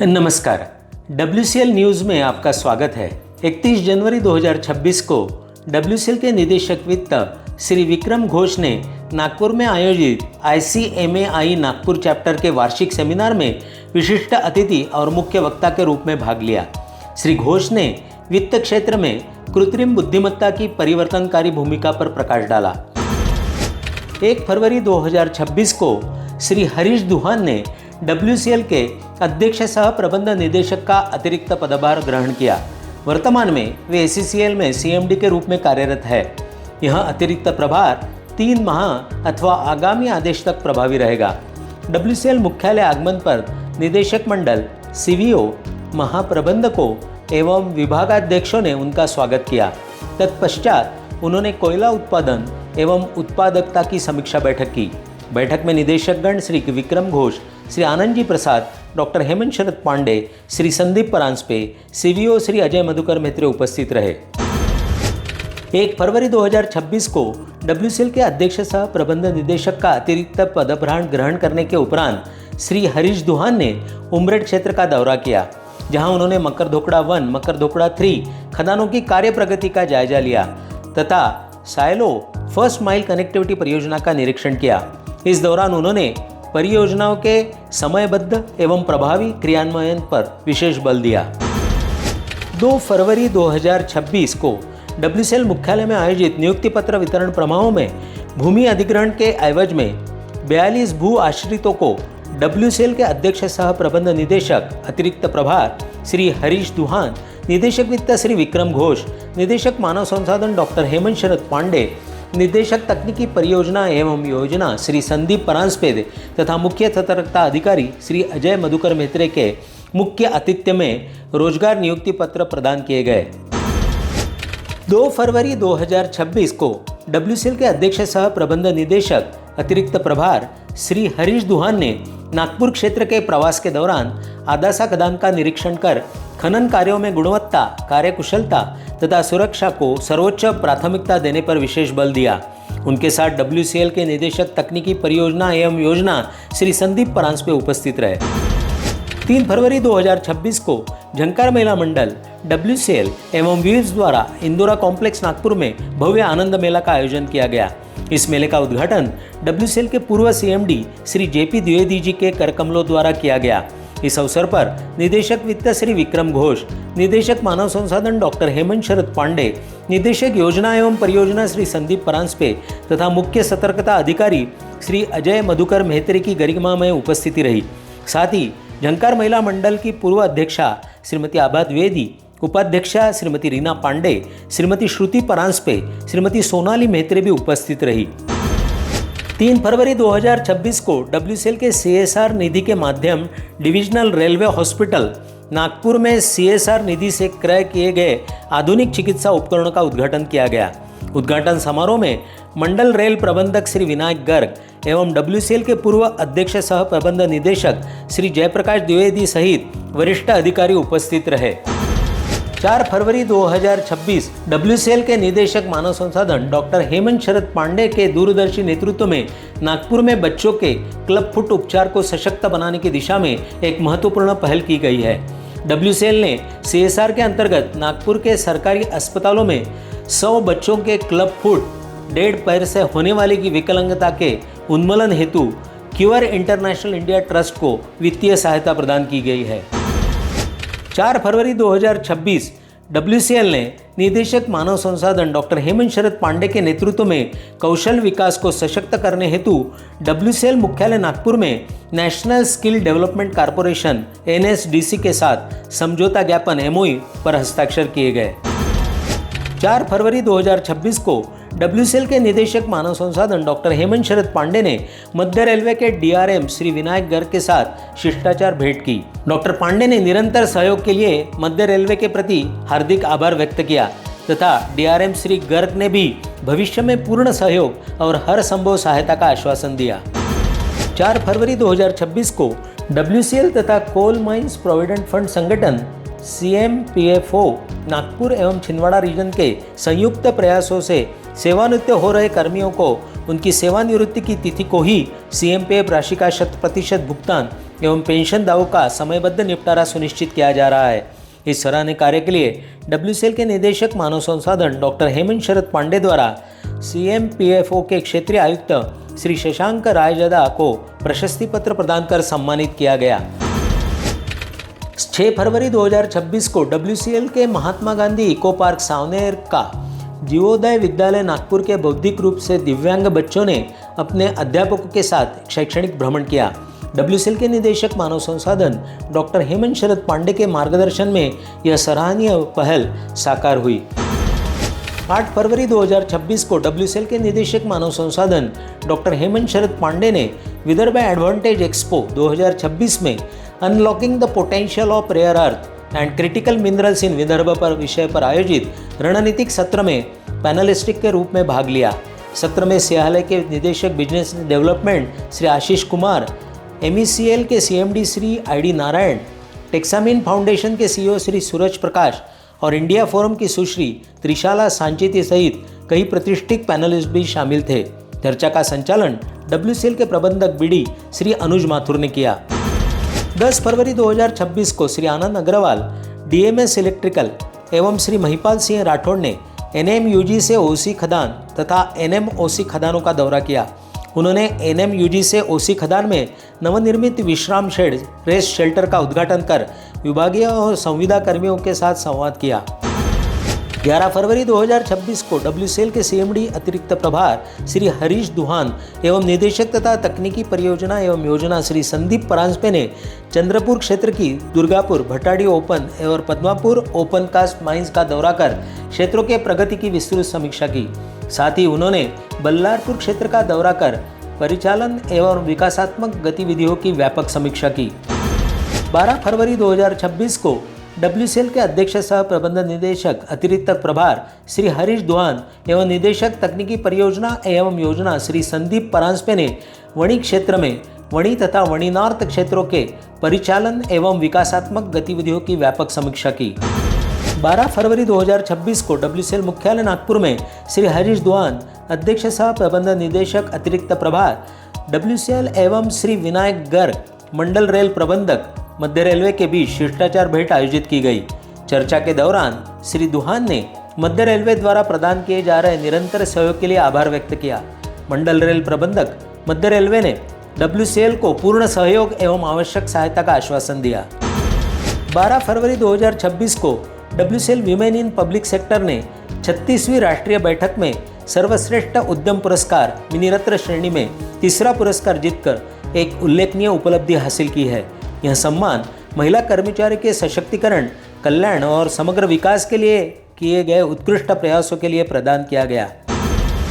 नमस्कार, WCL news में आपका स्वागत है। 31 जनवरी 2026 को WCL के निदेशक वित्त श्री विक्रम घोष ने नागपुर में आयोजित ICMAI नागपुर चैप्टर के वार्षिक सेमिनार में विशिष्ट अतिथि और मुख्य वक्ता के रूप में भाग लिया। श्री घोष ने वित्त क्षेत्र में कृत्रिम बुद्धिमत्ता की परिवर्तनकारी भूमिका पर प्रकाश डाला। 1 फरवरी 2026 को श्री हरीश दुहान ने WCL के अध्यक्ष सह प्रबंध निदेशक का अतिरिक्त पदभार ग्रहण किया। वर्तमान में वे ACCL में CMD के रूप में कार्यरत है। यह अतिरिक्त प्रभार 3 माह अथवा आगामी आदेश तक प्रभावी रहेगा। WCL मुख्यालय आगमन पर निदेशक मंडल, CVO, महाप्रबंधकों एवं विभागाध्यक्षों ने उनका स्वागत किया। तत्पश्चात उन्होंने कोयला उत्पादन एवं उत्पादकता की समीक्षा बैठक की। बैठक में निदेशकगण श्री विक्रम घोष, श्री आनंद जी प्रसाद, डॉक्टर हेमंत शरद पांडे, श्री संदीप परांजपे, CVO श्री अजय मधुकर मेहत्रे उपस्थित रहे। 1 फरवरी 2026 को WCL के अध्यक्ष सह प्रबंध निदेशक का अतिरिक्त पदभार ग्रहण करने के उपरांत श्री हरीश दुहान ने उमरेड क्षेत्र का दौरा किया, जहां उन्होंने मकरधोकड़ा 1, मकरधोकड़ा 3 खदानों की कार्य प्रगति का जायजा लिया तथा साइलो फर्स्ट माइल कनेक्टिविटी परियोजना का निरीक्षण किया। इस दौरान उन्होंने परियोजनाओं के समयबद्ध एवं प्रभावी क्रियान्वयन पर विशेष बल दिया। 2 फरवरी 2026 को WCL मुख्यालय में आयोजित नियुक्ति पत्र वितरण समारोह में भूमि अधिग्रहण के एवज में 42 भू आश्रितों को WCL के अध्यक्ष सह प्रबंध निदेशक अतिरिक्त प्रभार श्री हरीश दुहान, निदेशक वित्त श्री विक्रम घोष, निदेशक मानव संसाधन डॉक्टर हेमंत शरद पांडे, निदेशक तकनीकी परियोजना एवं योजना श्री संदीप परांजपे तथा मुख्य सतर्कता अधिकारी श्री अजय मधुकर मेहत्रे के मुख्य आतिथ्य में रोजगार नियुक्ति पत्र प्रदान किए गए। 2 फरवरी 2026 को WCL के अध्यक्ष सह प्रबंध निदेशक अतिरिक्त प्रभार श्री हरीश दुहान ने नागपुर क्षेत्र के प्रवास के दौरान आदासा खदान का निरीक्षण कर खनन कार्यों में गुणवत्ता, कार्यकुशलता तथा सुरक्षा को सर्वोच्च प्राथमिकता देने पर विशेष बल दिया। उनके साथ WCL के निदेशक तकनीकी परियोजना एवं योजना श्री संदीप परांजपे उपस्थित रहे। 3 फरवरी 2026 को झंकार मेला मंडल WCL एवं व्यूज द्वारा इंदोरा कॉम्प्लेक्स नागपुर में भव्य आनंद मेला का आयोजन किया गया। इस मेले का उद्घाटन WCL के पूर्व CMD श्री JP द्विवेदी जी के करकमलों द्वारा किया गया। इस अवसर पर निदेशक वित्त श्री विक्रम घोष, निदेशक मानव संसाधन डॉक्टर हेमंत शरद पांडे, निदेशक योजना एवं परियोजना श्री संदीप परांजपे तथा मुख्य सतर्कता अधिकारी श्री अजय मधुकर मेहत्रे की गरिमामय उपस्थिति रही। साथ ही झंकार महिला मंडल की पूर्व अध्यक्षा श्रीमती आभा द्विवेदी, उपाध्यक्षा श्रीमती रीना पांडे, श्रीमती श्रुति परांजपे, श्रीमती सोनाली मेहत्रे भी उपस्थित रही। 3 फरवरी 2026 को WCL के CSR निधि के माध्यम डिविजनल रेलवे हॉस्पिटल नागपुर में CSR निधि से क्रय किए गए आधुनिक चिकित्सा उपकरणों का उद्घाटन किया गया। उद्घाटन समारोह में मंडल रेल प्रबंधक श्री विनायक गर्ग एवं WCL के पूर्व अध्यक्ष सह प्रबंध निदेशक श्री जयप्रकाश द्विवेदी सहित वरिष्ठ अधिकारी उपस्थित रहे। 4 फरवरी 2026 WCL के निदेशक मानव संसाधन डॉक्टर हेमंत शरद पांडे के दूरदर्शी नेतृत्व में नागपुर में बच्चों के क्लब फुट उपचार को सशक्त बनाने की दिशा में एक महत्वपूर्ण पहल की गई है। WCL ने CSR के अंतर्गत नागपुर के सरकारी अस्पतालों में 100 बच्चों के क्लब फुट, डेढ़ पैर से होने वाली की विकलांगता के उन्मूलन हेतु क्यूर इंटरनेशनल इंडिया ट्रस्ट को वित्तीय सहायता प्रदान की गई है। 4 फरवरी 2026 WCL ने निदेशक मानव संसाधन डॉक्टर हेमंत शरद पांडे के नेतृत्व में कौशल विकास को सशक्त करने हेतु WCL मुख्यालय नागपुर में national skill development corporation NSDC के साथ समझौता ज्ञापन MOU पर हस्ताक्षर किए गए। 4 फरवरी 2026 को WCL के निदेशक मानव संसाधन डॉक्टर हेमंत शरद पांडे ने मध्य रेलवे के DRM श्री विनायक गर्ग के साथ शिष्टाचार भेंट की। डॉक्टर पांडे ने निरंतर सहयोग के लिए मध्य रेलवे के प्रति हार्दिक आभार व्यक्त किया तथा DRM श्री गर्ग ने भी भविष्य में पूर्ण सहयोग और हर संभव सहायता का आश्वासन दिया। 4 फरवरी 2026 को WCL तथा कोल माइंस प्रोविडेंट फंड संगठन CMPFO नागपुर एवं छिंदवाड़ा रीजन के संयुक्त प्रयासों से सेवानिवृत्त हो रहे कर्मियों को उनकी सेवानिवृत्ति की तिथि को ही CMPF राशि का 100% भुगतान एवं पेंशन दावों का समयबद्ध निपटारा सुनिश्चित किया जा रहा है। इस सराहनीय कार्य के लिए WCL के निदेशक मानव संसाधन डॉक्टर हेमंत शरद पांडे द्वारा CMPFO के क्षेत्रीय आयुक्त श्री शशांक रायजदा को प्रशस्ति पत्र प्रदान कर सम्मानित किया गया। 6 फरवरी 2026 को WCL के महात्मा गांधी इको पार्क सावनेर का जीवोदय विद्यालय नागपुर के बौद्धिक रूप से दिव्यांग बच्चों ने अपने अध्यापकों के साथ शैक्षणिक भ्रमण किया। WCL के निदेशक मानव संसाधन डॉक्टर हेमंत शरद पांडे के मार्गदर्शन में यह सराहनीय पहल साकार हुई। 8 फरवरी 2026 को WCL के निदेशक मानव संसाधन डॉक्टर हेमंत शरद पांडे ने विदर्भ एडवांटेज एक्सपो 2026 में unlocking the potential of rare earth and critical minerals in Vidarbha पर विषय पर आयोजित रणनीतिक सत्र में पैनलिस्टिक के रूप में भाग लिया। सत्र में सियाहले के निदेशक business development Shri Ashish Kumar, MECL के CMD Shri ID Narayan, Texmin foundation के CEO श्री सूरज प्रकाश और इंडिया फोरम की सुश्री त्रिशाला सांचेती सहित कई प्रतिष्ठित पैनलिस्ट भी शामिल थे। चर्चा का संचालन WCL के प्रबंधक BD श्री अनुज माथुर ने किया। 10 फरवरी 2026 को श्री आनंद अग्रवाल DMS इलेक्ट्रिकल एवं श्री महिपाल सिंह राठौड़ ने NMUG से OC खदान तथा NMOC खदानों का दौरा किया। उन्होंने NMUG से OC खदान में नवनिर्मित विश्राम शेड रेस्ट शेल्टर का उद्घाटन कर विभागीय और संविदा कर्मियों के साथ संवाद किया। 11 फरवरी 2026 को WCL के CMD अतिरिक्त प्रभार श्री हरीश दुहान एवं निदेशक तथा तकनीकी परियोजना एवं योजना श्री संदीप परांजपे ने चंद्रपुर क्षेत्र की दुर्गापुर, भटाड़ी ओपन एवं पद्मापुर ओपन कास्ट माइंस का दौरा कर क्षेत्रों के प्रगति की विस्तृत समीक्षा की। साथ ही उन्होंने बल्लारपुर क्षेत्र का दौरा कर परिचालन एवं विकासात्मक गतिविधियों की व्यापक समीक्षा की। 12 फरवरी 2026 को WCL के अध्यक्ष सह प्रबंध निदेशक अतिरिक्त प्रभार श्री हरीश दुहान एवं निदेशक तकनीकी परियोजना एवं योजना श्री संदीप परांजपे ने वणी क्षेत्र में वणी तथा वणी नॉर्थ क्षेत्रों के परिचालन एवं विकासात्मक गतिविधियों की व्यापक समीक्षा की। 12 फरवरी 2026 को WCL मुख्यालय नागपुर में श्री हरीश दुहान अध्यक्ष सह प्रबंध निदेशक अतिरिक्त प्रभार WCL एवं श्री विनायक गर्ग मंडल रेल प्रबंधक मध्य रेलवे के बीच शिष्टाचार भेंट आयोजित की गई। चर्चा के दौरान श्री दुहान ने मध्य रेलवे द्वारा प्रदान किए जा रहे निरंतर सहयोग के लिए आभार व्यक्त किया। मंडल रेल प्रबंधक मध्य रेलवे ने WCL को पूर्ण सहयोग एवं आवश्यक सहायता का आश्वासन दिया। 12 फरवरी 2026 को WCL women in public sector ने 36वीं राष्ट्रीय बैठक में सर्वश्रेष्ठ उद्यम पुरस्कार मिनीरत्न श्रेणी में तीसरा पुरस्कार जीतकर एक उल्लेखनीय उपलब्धि हासिल की है। यह सम्मान महिला कर्मचारी के सशक्तिकरण, कल्याण और समग्र विकास के लिए किए गए उत्कृष्ट प्रयासों के लिए प्रदान किया गया।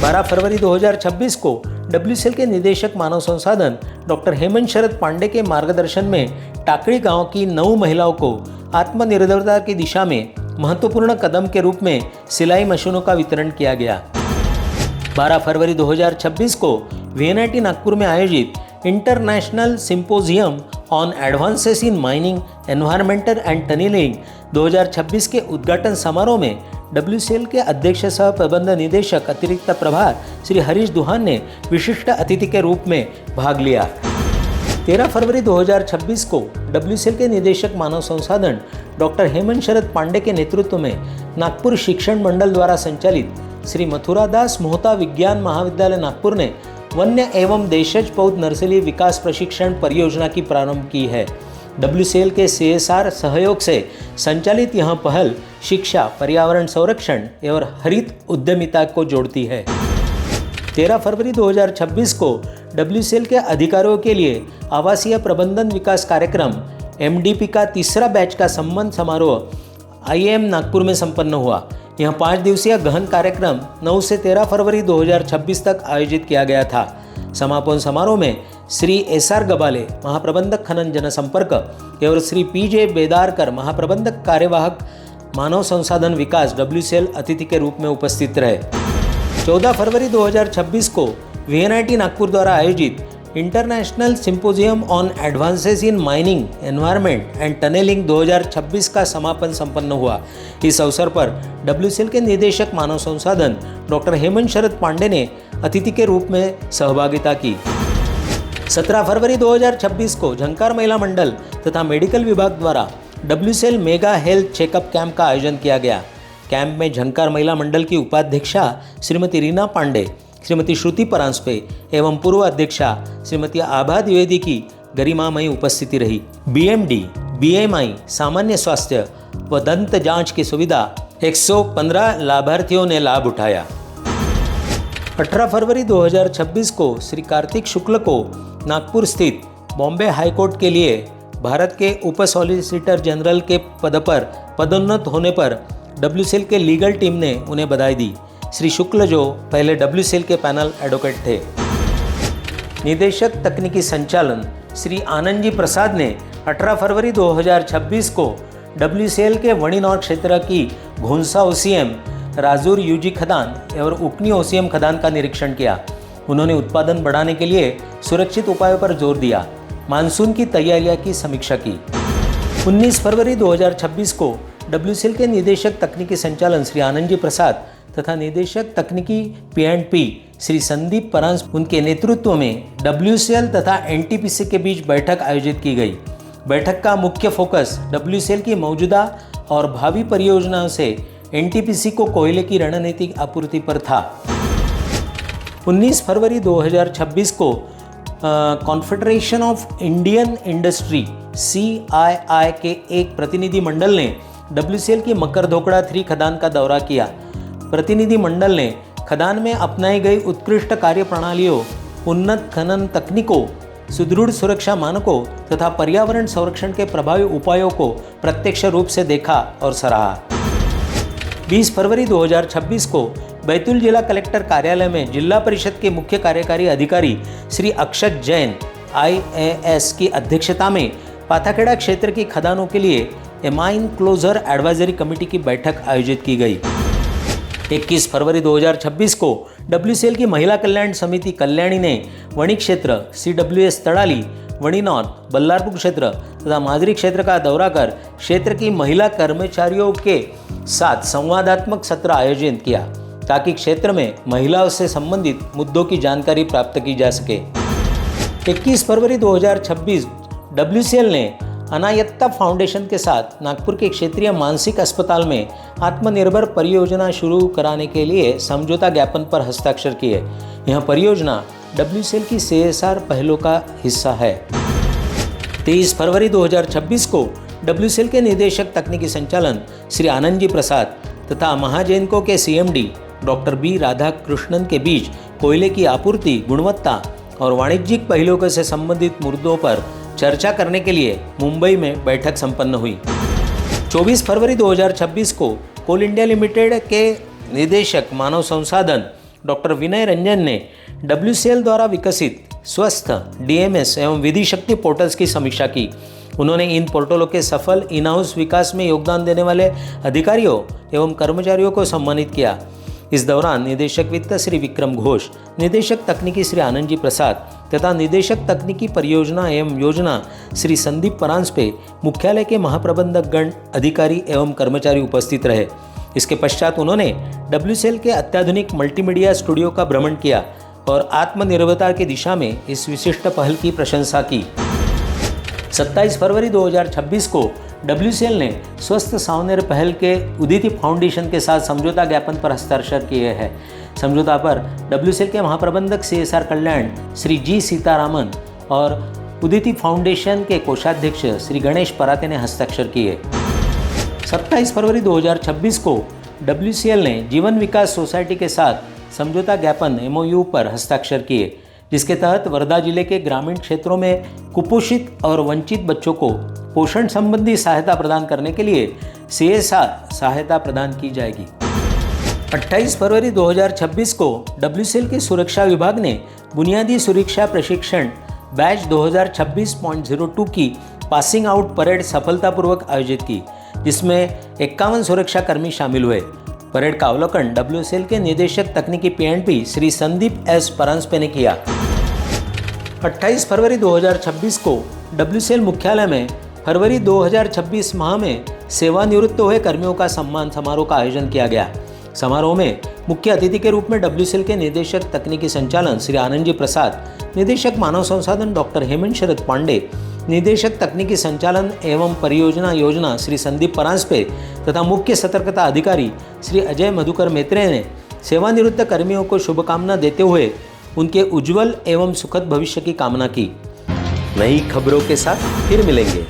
12 फरवरी 2026 को WCL के निदेशक मानव संसाधन डॉक्टर हेमंत शरद पांडे के मार्गदर्शन में टाकड़ी गांव की 9 महिलाओं को आत्मनिर्भरता की दिशा में महत्वपूर्ण कदम के रूप में सिलाई मशीनों का वितरण किया गया। 12 फरवरी 2026 को VNIT नागपुर में आयोजित international symposium on advances in mining, environmental and tunnelling 2026 के उद्घाटन समारोह में WCL के अध्यक्ष सह प्रबंध निदेशक अतिरिक्त प्रभार श्री हरीश दुहान ने विशिष्ट अतिथि के रूप में भाग लिया। 13 फरवरी 2026 को WCL के निदेशक मानव संसाधन डॉक्टर हेमंत शरद पांडे के नेतृत्व में नागपुर शिक्षण मंडल द्वारा संचालित श्री मथुरादास मोहता विज्ञान महाविद्यालय नागपुर ने वन्य एवं देशज पौध नर्सरी विकास प्रशिक्षण परियोजना की प्रारंभ की है। WCL के CSR सहयोग से संचालित यह पहल शिक्षा, पर्यावरण संरक्षण एवं हरित उद्यमिता को जोड़ती है। 13 फरवरी 2026 को WCL के अधिकारियों के लिए आवासीय प्रबंधन विकास कार्यक्रम MDP का तीसरा बैच का सम्मान समारोह IIM नागपुर में संपन्न हुआ। यह 5 दिवसीय गहन कार्यक्रम 9 से 13 फरवरी 2026 तक आयोजित किया गया था। समापन समारोह में श्री SR गबाले महाप्रबंधक खनन जनसंपर्क एवं श्री PJ बेदारकर महाप्रबंधक कार्यवाहक मानव संसाधन विकास WCL अतिथि के रूप में उपस्थित रहे। 14 फरवरी 2026 को VNIT नागपुर द्वारा आयोजित international symposium on advances in mining, environment and tunnelling 2026 का समापन संपन्न हुआ। इस अवसर पर WCL के निदेशक मानव संसाधन डॉक्टर हेमंत शरद पांडे ने अतिथि के रूप में सहभागिता की। 17 फरवरी 2026 को झंकार महिला मंडल तथा मेडिकल विभाग द्वारा WCL mega health checkup camp का आयोजन किया गया। कैंप में झंकार महिला मंडल की उपाध्यक्षा श्रीमती रीना पांडे, श्रीमती श्रुति परांजपे एवं पूर्व अध्यक्षा श्रीमती आभा द्विवेदी की गरिमामयी उपस्थिति रही। BMD, BMI, सामान्य स्वास्थ्य व दंत जांच की सुविधा 115 लाभार्थियों ने लाभ उठाया। 18 फरवरी 2026 को श्री कार्तिक शुक्ल को नागपुर स्थित बॉम्बे हाईकोर्ट के लिए भारत के उप सॉलिसिटर जनरल के पद पर पदोन्नत होने पर WCL के लीगल टीम ने उन्हें बधाई दी। श्री शुक्ल जो पहले WCL के पैनल एडवोकेट थे। निदेशक तकनीकी संचालन श्री आनंद जी प्रसाद ने 18 फरवरी 2026 को WCL के वणीनौर क्षेत्र की घोंसा OCM, राजूर UG खदान और उकनी OCM खदान का निरीक्षण किया। उन्होंने उत्पादन बढ़ाने के लिए सुरक्षित उपायों पर जोर दिया। मानसून की तैयारियां की समीक्षा की। 19 फरवरी 2026 को WCL के निदेशक तकनीकी संचालन श्री आनंद जी प्रसाद तथा निदेशक तकनीकी P&P श्री संदीप परांज उनके नेतृत्व में WCL तथा NTPC के बीच बैठक आयोजित की गई। बैठक का मुख्य फोकस WCL की मौजूदा और भावी परियोजनाओं से NTPC को कोयले की रणनीतिक आपूर्ति पर था। 19 फरवरी 2026 को confederation of Indian industry CII के एक प्रतिनिधि मंडल ने WCL की मकरधोकड़ा 3 खदान का दौरा किया। प्रतिनिधि मंडल ने खदान में अपनाई गई उत्कृष्ट कार्य प्रणालियों, उन्नत खनन तकनीकों, सुदृढ़ सुरक्षा मानकों तथा पर्यावरण संरक्षण के प्रभावी उपायों को प्रत्यक्ष रूप से देखा और सराहा। 20 फरवरी 2026 को बैतूल जिला कलेक्टर कार्यालय में जिला परिषद के मुख्य कार्यकारी अधिकारी श्री अक्षत जैन IAS की अध्यक्षता में पाथाखेड़ा क्षेत्र की खदानों के लिए माइन क्लोजर एडवाइजरी कमेटी की बैठक आयोजित की गई। 21 फरवरी 2026 को WCL की महिला कल्याण समिति कल्याणी ने वणी क्षेत्र CWS तड़ाली, वणीनौर, बल्लारपुर क्षेत्र तथा माजरी क्षेत्र का दौरा कर क्षेत्र की महिला कर्मचारियों के साथ संवादात्मक सत्र आयोजित किया ताकि क्षेत्र में महिलाओं से संबंधित मुद्दों की जानकारी प्राप्त की जा सके। 21 फरवरी 2026 WCL ने अनायत्ता फाउंडेशन के साथ नागपुर के क्षेत्रीय मानसिक अस्पताल में आत्मनिर्भर परियोजना शुरू कराने के लिए समझौता ज्ञापन पर हस्ताक्षर किए। यह परियोजना WCL की CSR पहलों का हिस्सा है। 23 फरवरी 2026 को WCL के निदेशक तकनीकी संचालन श्री आनंद जी प्रसाद तथा महाजैनको के CMD डॉक्टर B राधाकृष्णन के बीच कोयले की आपूर्ति, गुणवत्ता और वाणिज्यिक पहलुओं से संबंधित मुद्दों पर चर्चा करने के लिए मुंबई में बैठक संपन्न हुई। 24 फरवरी 2026 को कोल इंडिया लिमिटेड के निदेशक मानव संसाधन डॉक्टर विनय रंजन ने WCL द्वारा विकसित स्वस्थ DMS एवं विधि शक्ति पोर्टल्स की समीक्षा की। उन्होंने इन पोर्टलों के सफल इन हाउस विकास में योगदान देने वाले अधिकारियों एवं कर्मचारियों को सम्मानित किया। इस दौरान निदेशक वित्त श्री विक्रम घोष, निदेशक तकनीकी श्री आनंद जी प्रसाद तथा निदेशक तकनीकी परियोजना एवं योजना श्री संदीप परांजपे, मुख्यालय के महाप्रबंधक गण, अधिकारी एवं कर्मचारी उपस्थित रहे। इसके पश्चात उन्होंने WCL के अत्याधुनिक मल्टीमीडिया स्टूडियो का भ्रमण किया और आत्मनिर्भरता की दिशा में इस विशिष्ट पहल की प्रशंसा की। 27 फरवरी 2026 को WCL ने स्वस्थ सावनेर पहल के उदिति फाउंडेशन के साथ समझौता ज्ञापन पर हस्ताक्षर किए हैं। समझौता पर WCL के महाप्रबंधक CSR कल्याण श्री G सीतारामन और उदिति फाउंडेशन के कोषाध्यक्ष श्री गणेश पराते ने हस्ताक्षर किए। 27 फरवरी 2026 को WCL ने जीवन विकास सोसाइटी के साथ समझौता ज्ञापन MOU पर हस्ताक्षर किए, जिसके तहत वर्धा जिले के ग्रामीण क्षेत्रों में कुपोषित और वंचित बच्चों को पोषण संबंधी सहायता प्रदान करने के लिए CSR सहायता प्रदान की जाएगी। 28 फरवरी 2026 को WCL के सुरक्षा विभाग ने बुनियादी सुरक्षा प्रशिक्षण बैच 2026.02 की पासिंग आउट परेड सफलतापूर्वक आयोजित की, जिसमें 51 सुरक्षा कर्मी शामिल हुए। परेड का अवलोकन WCL के निदेशक तकनीकी P&P श्री संदीप S परांजपे ने किया। 28 फरवरी 2026 को WCL मुख्यालय में फरवरी 2026 माह में सेवानिवृत्त हुए कर्मियों का सम्मान समारोह का आयोजन किया गया। समारोह में मुख्य अतिथि के रूप में WCL के निदेशक तकनीकी संचालन श्री आनंद जी प्रसाद, निदेशक मानव संसाधन डॉक्टर हेमंत शरद पांडे, निदेशक तकनीकी संचालन एवं परियोजना योजना श्री संदीप परांजपे तथा मुख्य सतर्कता अधिकारी श्री अजय मधुकर मैत्रेय ने सेवानिवृत्त कर्मियों को शुभकामना देते हुए उनके उज्जवल एवं सुखद भविष्य की कामना की। नई खबरों के साथ फिर मिलेंगे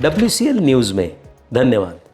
WCL न्यूज़ में। धन्यवाद।